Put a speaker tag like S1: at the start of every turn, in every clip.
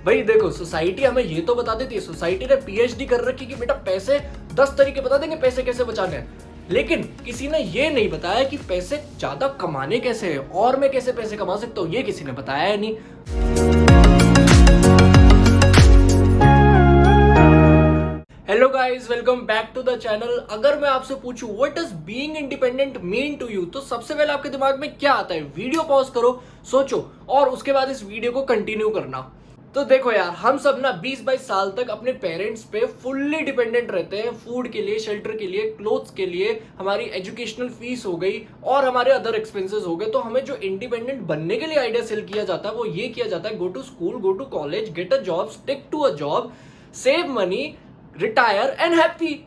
S1: भाई देखो, सोसाइटी हमें ये तो बता देती है, सोसाइटी ने पीएचडी कर रखी कि बेटा पैसे 10 तरीके बता देंगे पैसे कैसे बचाने हैं। लेकिन किसी ने ये नहीं बताया कि पैसे ज्यादा कमाने कैसे हैं और मैं कैसे पैसे कमा सकता हूँ, ये किसी ने बताया नहीं। Hello guys, welcome back to the channel. अगर मैं आपसे पूछूं what does being independent mean to you, तो सबसे पहले आपके दिमाग में क्या आता है? वीडियो पॉज करो, सोचो और उसके बाद इस वीडियो को कंटिन्यू करना। तो देखो यार, हम सब ना 20-22 साल तक अपने पेरेंट्स पे फुल्ली डिपेंडेंट रहते हैं, फूड के लिए, शेल्टर के लिए, क्लोथ्स के लिए, हमारी एजुकेशनल फीस हो गई और हमारे अदर एक्सपेंसेस हो गए। तो हमें जो इंडिपेंडेंट बनने के लिए आइडिया सेल किया जाता है वो ये किया जाता है, go to school, go to college, get a job, stick to a job, save money, retire and happy.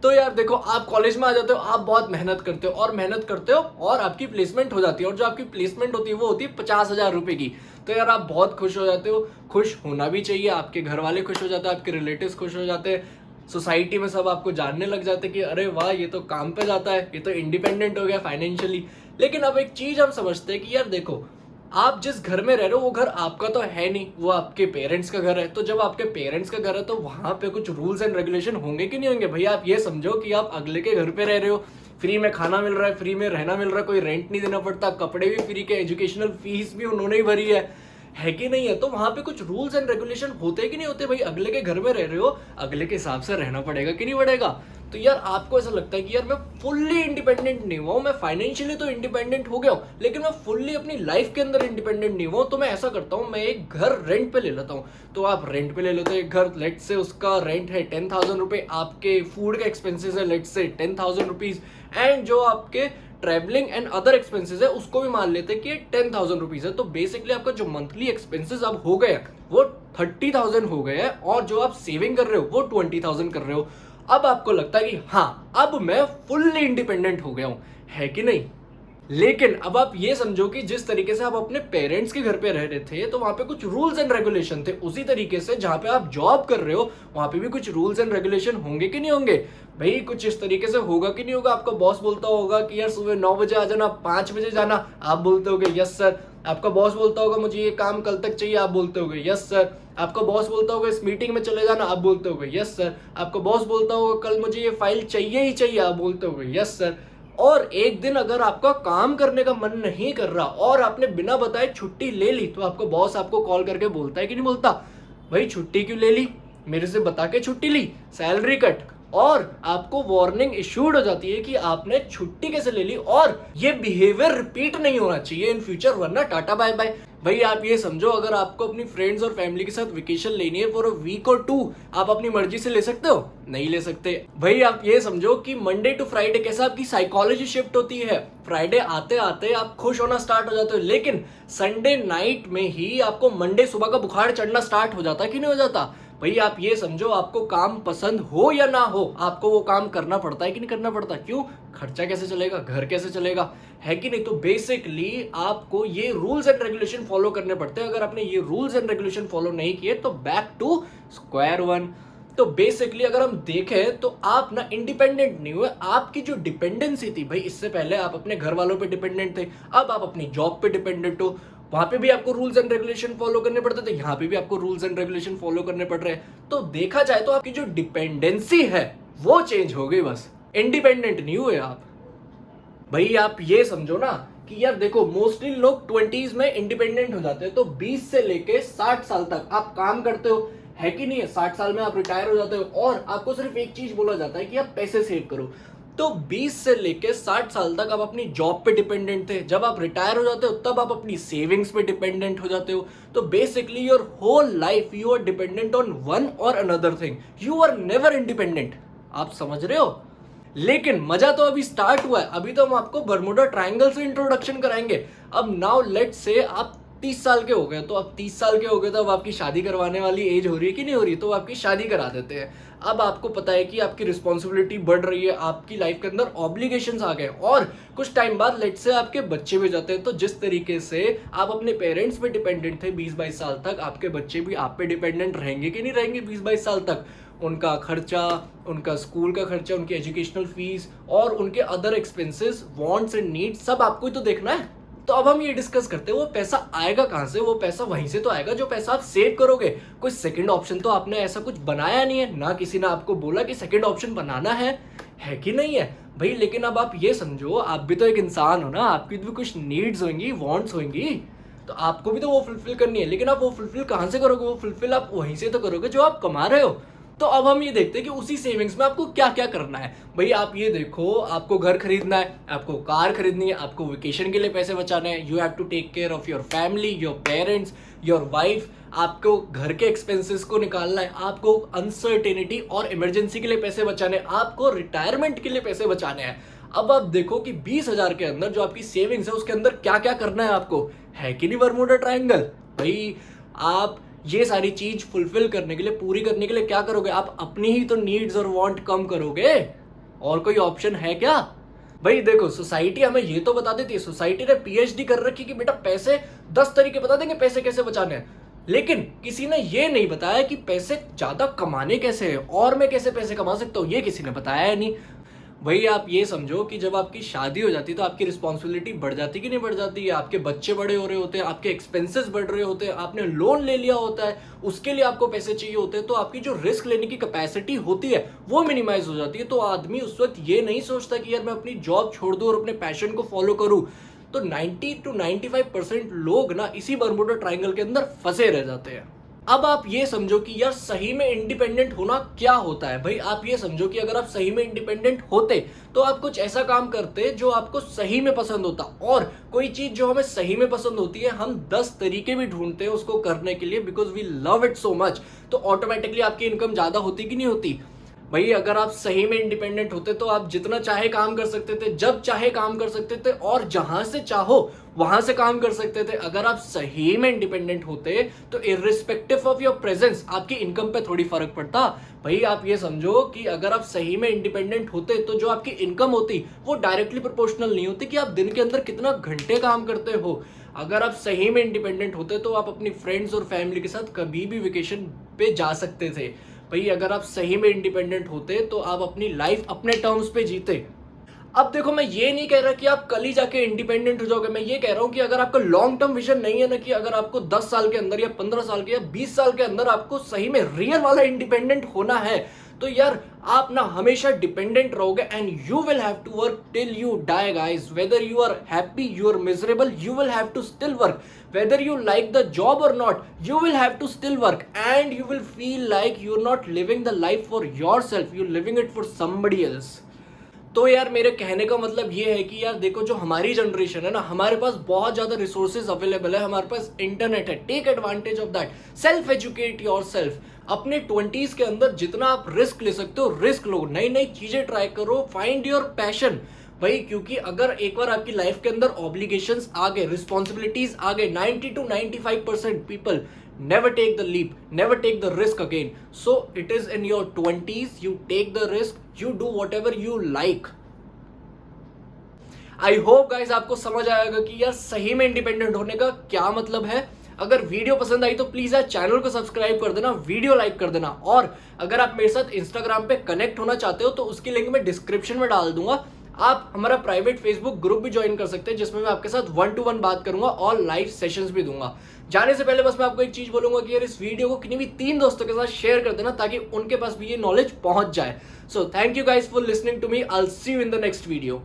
S1: तो यार देखो, आप कॉलेज में आ जाते हो, आप बहुत मेहनत करते हो और मेहनत करते हो और आपकी प्लेसमेंट हो जाती है, और जो आपकी प्लेसमेंट होती है वो होती है 50,000 रुपए की। तो यार आप बहुत खुश हो जाते हो, खुश होना भी चाहिए, आपके घर वाले खुश हो जाते हैं, आपके रिलेटिव्स खुश हो जाते हैं, सोसाइटी में सब आपको जानने लग जाते हैं कि अरे वाह, ये तो काम पे जाता है, ये तो इंडिपेंडेंट हो गया फाइनेंशियली। लेकिन अब एक चीज हम समझते हैं कि यार देखो, आप जिस घर में रह रहे हो वो घर आपका तो है नहीं, वो आपके पेरेंट्स का घर है। तो जब आपके पेरेंट्स का घर है तो वहां पे कुछ रूल्स एंड रेगुलेशन होंगे कि नहीं होंगे? भैया आप ये समझो कि आप अगले के घर पे रह रहे हो, फ्री में खाना मिल रहा है, फ्री में रहना मिल रहा है, कोई रेंट नहीं देना पड़ता, कपड़े भी फ्री के, एजुकेशनल फीस भी उन्होंने ही भरी है कि नहीं है? तो वहां पे कुछ रूल्स एंड रेगुलेशन होते कि नहीं होते? भाई अगले के घर में रह रहे हो, अगले के हिसाब से रहना पड़ेगा कि नहीं पड़ेगा? तो यार आपको ऐसा लगता है कि यार मैं फुल्ली इंडिपेंडेंट नहीं हुआ हूं, मैं फाइनेंशियली तो इंडिपेंडेंट हो गया हूं लेकिन मैं फुल्ली अपनी लाइफ के अंदर इंडिपेंडेंट नहीं हुआ। तो मैं ऐसा करता हूं, मैं एक घर रेंट पे ले लेता हूं। तो आप रेंट पे ले लेते हो एक घर, लेट से उसका रेंट है 10,000 रुपए, आपके फूड का एक्सपेंसेस है लेट से 10,000 रुपीज, एंड जो आपके ट्रेवलिंग एंड अदर एक्सपेंसेस है उसको भी मान लेते हैं कि 10,000 रुपीज है। तो बेसिकली आपका जो मंथली एक्सपेंसेस अब हो गए वो 30,000 हो गए हैं, और जो आप सेविंग कर रहे हो वो 20,000 कर रहे हो। अब आपको लगता है कि हाँ, अब मैं फुल्ली इंडिपेंडेंट हो गया हूं, है कि नहीं? लेकिन अब आप ये समझो कि जिस तरीके से आप अपने पेरेंट्स के घर पे रह रहे थे तो वहां पे कुछ रूल्स एंड रेगुलेशन थे, उसी तरीके से जहां पे आप जॉब कर रहे हो वहां पे भी कुछ रूल्स एंड रेगुलेशन होंगे कि नहीं होंगे? भाई कुछ इस तरीके से होगा कि नहीं होगा? आपका बॉस बोलता होगा कि यार सुबह 9 बजे आ जाना, 5 बजे जाना, आप बोलते होगे यस सर। आपका बॉस बोलता होगा मुझे ये काम कल तक चाहिए, आप बोलते होगे यस सर। आपका बॉस बोलता होगा इस मीटिंग में चले जाना, आप बोलते होगे यस सर। आपका बॉस बोलता होगा कल मुझे ये फाइल चाहिए ही चाहिए, आप बोलते होगे यस सर। और एक दिन अगर आपका काम करने का मन नहीं कर रहा और आपने बिना बताए छुट्टी ले ली, तो आपका बॉस आपको कॉल करके बोलता है कि नहीं बोलता? भाई छुट्टी क्यों ले ली, मेरे से बता के छुट्टी ली, सैलरी कट, और आपको वार्निंग इशूड हो जाती है कि आपने छुट्टी कैसे ले ली, और ये बिहेवियर रिपीट नहीं होना चाहिए इन फ्यूचर, वरना टाटा बाय बाय। भाई आप ये समझो, अगर आपको अपनी फ्रेंड्स और फैमिली के साथ वेकेशन लेनी है फॉर अ वीक और 2, आप अपनी मर्जी से ले सकते हो? नहीं ले सकते। भाई आप ये समझो कि मंडे टू फ्राइडे कैसा आपकी साइकोलॉजी शिफ्ट होती है, फ्राइडे आते आते आप खुश होना स्टार्ट हो जाते हो, लेकिन संडे नाइट में ही आपको मंडे सुबह का बुखार चढ़ना स्टार्ट हो जाता है कि नहीं हो जाता? भाई आप ये समझो, आपको काम पसंद हो या ना हो, आपको वो काम करना पड़ता है कि नहीं करना पड़ता? क्यों? खर्चा कैसे चलेगा, घर कैसे चलेगा, है कि नहीं? तो बेसिकली आपको ये रूल्स एंड रेगुलेशन फॉलो करने पड़ते हैं। अगर आपने ये रूल्स एंड रेगुलेशन फॉलो नहीं किए तो बैक टू स्क्वायर वन। तो बेसिकली अगर हम देखें तो आप ना इंडिपेंडेंट नहीं हुए, आपकी जो डिपेंडेंसी थी, भाई इससे पहले आप अपने घर वालों पे डिपेंडेंट थे, अब आप अपनी जॉब पे डिपेंडेंट हो। वहां पे भी आपको रूल्स एंड रेगुलेशन फॉलो करने पड़ते थे, यहाँ पे भी आपको रूल्स एंड रेगुलेशन फॉलो करने पड़ रहे हैं। तो देखा जाए तो आपकी जो डिपेंडेंसी है वो चेंज हो गई, बस इंडिपेंडेंट नहीं हुए आप। भाई आप ये समझो ना कि यार देखो, मोस्टली लोग 20s में इंडिपेंडेंट हो जाते हैं, तो 20 से लेके 60 साल तक आप काम करते हो, है कि नहीं है? 60 साल में आप रिटायर हो जाते हो और आपको सिर्फ एक चीज बोला जाता है कि आप पैसे सेव करो। तो 20 से लेके 60 साल तक आप अपनी जॉब पे डिपेंडेंट थे, जब आप रिटायर हो जाते हो तब आप अपनी सेविंग्स पे डिपेंडेंट हो जाते हो। तो basically your whole life you are dependent on one or another thing, you are never independent. आप समझ रहे हो? लेकिन मजा तो अभी स्टार्ट हुआ है, अभी तो हम आपको बर्मुडा ट्रायंगल से इंट्रोडक्शन कराएंगे। अब नाउ लेट से आप 30 साल के हो गए, तो अब 30 साल के हो गए तो अब आपकी शादी करवाने वाली एज हो रही है कि नहीं हो रही? तो आपकी शादी करा देते हैं। अब आपको पता है कि आपकी रिस्पॉन्सिबिलिटी बढ़ रही है, आपकी लाइफ के अंदर ऑब्लिगेशंस आ गए, और कुछ टाइम बाद लेट से आपके बच्चे भी जाते हैं। तो जिस तरीके से आप अपने पेरेंट्स पे डिपेंडेंट थे 20-22 साल तक, आपके बच्चे भी आप पे डिपेंडेंट रहेंगे कि नहीं रहेंगे 20-22 साल तक? उनका खर्चा, उनका स्कूल का खर्चा, उनकी एजुकेशनल फीस और उनके other expenses, wants and needs, सब आपको ही तो देखना है। तो अब हम ये डिस्कस करते हैं वो पैसा आएगा कहां से। वो पैसा वहीं से तो आएगा जो पैसा आप सेव करोगे। कोई सेकंड ऑप्शन तो आपने ऐसा कुछ बनाया नहीं है, ना किसी ने आपको बोला कि सेकंड ऑप्शन बनाना है कि नहीं है भाई। लेकिन अब आप ये समझो, आप भी तो एक इंसान हो ना, आपकी भी कुछ नीड्स होंगी, वांट्स होंगी, तो आपको भी तो वो फुलफिल करनी है। लेकिन आप वो फुलफिल कहां से करोगे? वो फुलफिल आप वहीं से तो करोगे जो आप कमा रहे हो। तो अब हम ये देखते हैं कि उसी सेविंग्स में आपको क्या क्या करना है। भाई आप ये देखो, आपको घर खरीदना है, आपको कार खरीदनी है, आपको वेकेशन के लिए पैसे बचाने हैं, you have to take care of your family, your parents, your wife, आपको घर के एक्सपेंसेस को निकालना है, आपको अनसर्टेनिटी और इमरजेंसी के लिए पैसे बचाने हैं, आपको रिटायरमेंट के लिए पैसे बचाने हैं। अब आप देखो कि 20,000 के अंदर जो आपकी सेविंग्स है उसके अंदर क्या क्या करना है आपको, है कि नहीं बरमूडा ट्रायंगल। भाई आप ये सारी चीज फुलफिल करने के लिए, पूरी करने के लिए क्या करोगे? आप अपनी ही तो नीड्स और वांट कम करोगे, और कोई ऑप्शन है क्या? भाई देखो, सोसाइटी हमें ये तो बता देती है, सोसाइटी ने पीएचडी कर रखी कि बेटा पैसे 10 तरीके बता देंगे पैसे कैसे बचाने हैं, लेकिन किसी ने ये नहीं बताया कि पैसे ज्यादा कमाने कैसे है और मैं कैसे पैसे कमा सकता हूं, ये किसी ने बताया है नहीं। भाई आप ये समझो कि जब आपकी शादी हो जाती है तो आपकी रिस्पॉन्सिबिलिटी बढ़ जाती है कि नहीं बढ़ जाती है? आपके बच्चे बड़े हो रहे होते हैं, आपके एक्सपेंसेस बढ़ रहे होते हैं, आपने लोन ले लिया होता है, उसके लिए आपको पैसे चाहिए होते हैं, तो आपकी जो रिस्क लेने की कैपेसिटी होती है वो मिनिमाइज हो जाती है। तो आदमी उस वक्त ये नहीं सोचता कि यार मैं अपनी जॉब छोड़ दूं और अपने पैशन को फॉलो करूं। तो 90 to 95% लोग ना इसी बरमूडा ट्रायंगल के अंदर फंसे रह जाते हैं। अब आप ये समझो कि यार सही में इंडिपेंडेंट होना क्या होता है। भाई आप ये समझो कि अगर आप सही में इंडिपेंडेंट होते तो आप कुछ ऐसा काम करते जो आपको सही में पसंद होता, और कोई चीज जो हमें सही में पसंद होती है हम 10 तरीके भी ढूंढते हैं उसको करने के लिए, because we love it so much. तो ऑटोमेटिकली आपकी इनकम ज्यादा होती कि नहीं होती? भाई अगर आप सही में इंडिपेंडेंट होते तो आप जितना चाहे काम कर सकते थे, जब चाहे काम कर सकते थे, और जहां से चाहो वहां से काम कर सकते थे। अगर आप सही में इंडिपेंडेंट होते तो इररिस्पेक्टिव ऑफ योर प्रेजेंस आपकी इनकम पे थोड़ी फर्क पड़ता। भाई आप ये समझो कि अगर आप सही में इंडिपेंडेंट होते तो जो आपकी इनकम होती वो डायरेक्टली प्रोपोर्शनल नहीं होती कि आप दिन के अंदर कितना घंटे काम करते हो। अगर आप सही में इंडिपेंडेंट होते तो आप अपनी फ्रेंड्स और फैमिली के साथ कभी भी वेकेशन पे जा सकते थे। भाई अगर आप सही में इंडिपेंडेंट होते तो आप अपनी लाइफ अपने टर्म्स पे जीते। अब देखो, मैं ये नहीं कह रहा कि आप कल ही जाके इंडिपेंडेंट हो जाओगे। मैं ये कह रहा हूं कि अगर आपका लॉन्ग टर्म विजन नहीं है ना, कि अगर आपको 10 साल के अंदर या 15 साल के या 20 साल के अंदर आपको सही में रियल वाला इंडिपेंडेंट होना है, तो यार आप ना हमेशा डिपेंडेंट रहोगे and you will have to work till you die guys. Whether you are happy, you are miserable, you will have to still work. Whether you like the job or not, you will have to still work, and you will feel like you're not living the life for yourself, you're living it for somebody else. तो यार मेरे कहने का मतलब ये है कि यार देखो, जो हमारी जनरेशन है ना, हमारे पास बहुत ज्यादा रिसोर्सेज अवेलेबल है, हमारे पास इंटरनेट है, take advantage of that, self educate yourself. अपने 20s के अंदर जितना आप रिस्क ले सकते हो रिस्क लो, नई नई चीजें ट्राई करो, फाइंड योर पैशन। भाई क्योंकि अगर एक बार आपकी लाइफ के अंदर ऑब्लिगेशंस आ गए, रिस्पॉन्सिबिलिटीज आ गए, 90 to 95% people never take the leap, never take the risk again. So it is in your 20s, you take the risk, you do whatever you like. I hope guys आपको समझ आएगा कि यार सही में independent होने का क्या मतलब है। अगर वीडियो पसंद आई तो प्लीज यार चैनल को सब्सक्राइब कर देना, वीडियो लाइक कर देना, और अगर आप मेरे साथ इंस्टाग्राम पे कनेक्ट होना चाहते हो तो उसकी लिंक मैं डिस्क्रिप्शन में डाल दूंगा। आप हमारा प्राइवेट फेसबुक ग्रुप भी ज्वाइन कर सकते हैं जिसमें मैं आपके साथ 1-to-1 बात करूंगा और लाइव सेशंस भी दूंगा। जाने से पहले बस मैं आपको एक चीज बोलूंगा कि यार इस वीडियो को किन्हीं भी 3 दोस्तों के साथ शेयर कर देना ताकि उनके पास भी ये नॉलेज पहुंच जाए। So thank you guys for listening to me, I will see you in the next video.